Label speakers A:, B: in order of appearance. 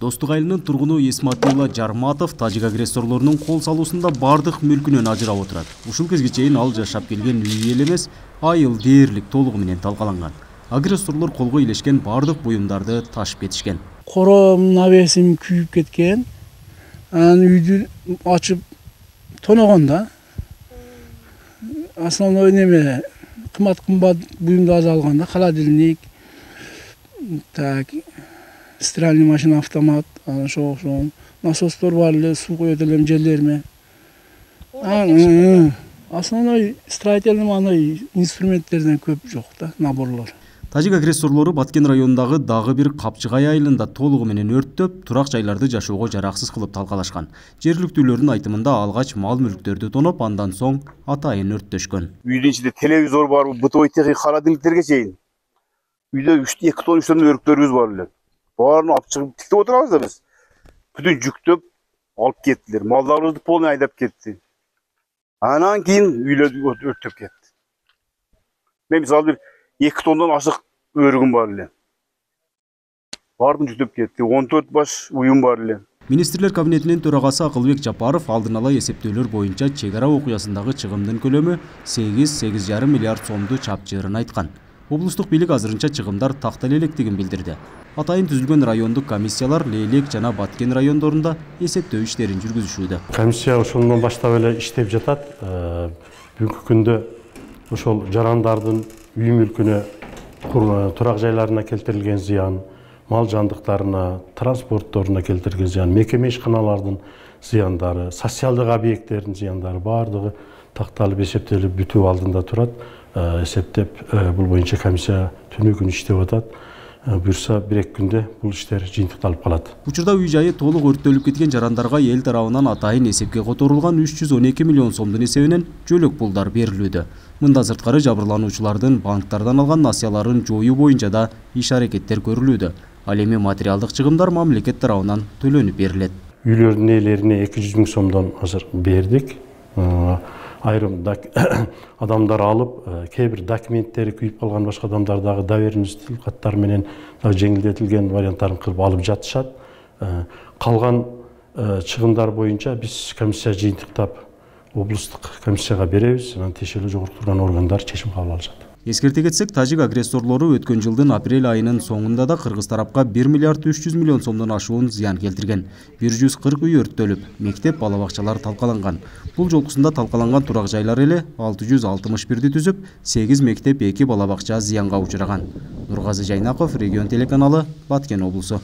A: Достук айылынын тургуну Исматулла Жарматов тажик агрессорлорунун кол салуусунда бардык мүлкүнөн ажырап отурат. Ушул кезге чейин ал жашап келген үй эл эмес, айыл дээрлик толугу менен талкаланган. Агрессорлор колго илешкен бардык буюмдарды ташып кетишкен.
B: Коромдун абесим күйүп кеткен. Анан үйдү ачып тоногон. Основной неме кымбат буюмдарды алганда холодильник, так, стиральный машина, автомат, ошол насостор бар эле, суу коет элем жерлериме. Основной строительный инструменттерден көп жок да, наборлор.
A: Тажик агрессорлору Баткен районундагы дагы бир Капчыгай айылында толугу менен өрттөп, турак жайларды жашоого жараксыз кылып талкалашкан. Жергиликтүүлөрдүн айтымында алгач мал мүлктөрдү тоноп, андан соң атайын өрттөшкөн.
C: Үйдүн ичинде телевизор бар, бытовой техника, холодильниктерге чейин. Үйдө 2 тонн өрүктөрүбүз бар эле. Баарын алып чыгып тиктеп отурабыз да биз. Бүтүн жүктөп алып кеттилер. Малдарыбызды полный айдап кетти. Анан кийин үйлөрдү өрттөп кетти. Мен мисалы бир 2 тонндан ашык өрүгүм бар эле. Бардым жүктөп кетти. 14 баш уюм бар эле.
A: Министрлер кабинетинин төрагасы Акылбек Жапаров алдын ала эсептөөлөр боюнча чек ара окуясындагы чыгымдын көлөмү 8,5 миллиард сомду чапчырын айткан. Облустук бийлик азырынча чыгымдар тактала электигин билдирди. Атайын түзүлгөн райондук комиссиялар Лейлек жана Баткен райондорунда эсептөө иштерин жүргүзүшүүдө.
D: Комиссия ошондон баштап эле иштеп жатат. Бүгүнкү күндө ошол жарандардын үй мүлкүнө, турак жайларына келтирилген зыян, мал жандыктарына, транспортторуна келтирилген зыян, мекеме ишканалардын зыяндары, социалдык объекттердин зыяндары бардыгы такталып эсептелип бүтүү алдында турат. Эсептеп, бул боюнча комиссия түнү күн иштеп атат. Буюрса 1-2 күндө бул иштер жыйынтыкталып калат.
A: Учурда үй жайы толук өрттөлүп кеткен жарандарга эл тарабынан атайын эсепке которулган 312 миллион сомдун эсебинен жөлөк пулдар берилүүдө. Мында сырткары жабырлануучулардын банктардан алган насыяларын жоюу боюнча да иш-аракеттер көрүлүүдө. Ал эми материалдык чыгымдар мамлекет тарабынан төлөнүп берилет.
D: Үйлөрдүн ээлерине 200 миң сомдон азыр бердик. Айрым адамдар алып, кээ бир документтери күйүп калган башка адамдардагы доверенность каттары менен жеңилдетилген варианттарын кылып алып жатышат. Калган чыгымдар боюнча биз комиссия жыйынтыктап облустук комиссияга беребиз. Анан тиешелүү жогорку турган органдар чечим кабыл алышат.
A: Эскерте кетсек, тажик агрессорлору өткөн жылдын апрель айынын соңунда да кыргыз тарапка 1 миллиард 300 миллион сомдон ашуун зыян келтирген. 140 үй өрттөлүп, мектеп, бала бакчалар талкаланган. Бул жолкусунда талкаланган турак жайлар эле 661 түзүп, 8 мектеп, 2 бала бакча зыянга учураган. Нургазы Жайнаков, Регион телеканалы, Баткен облусу.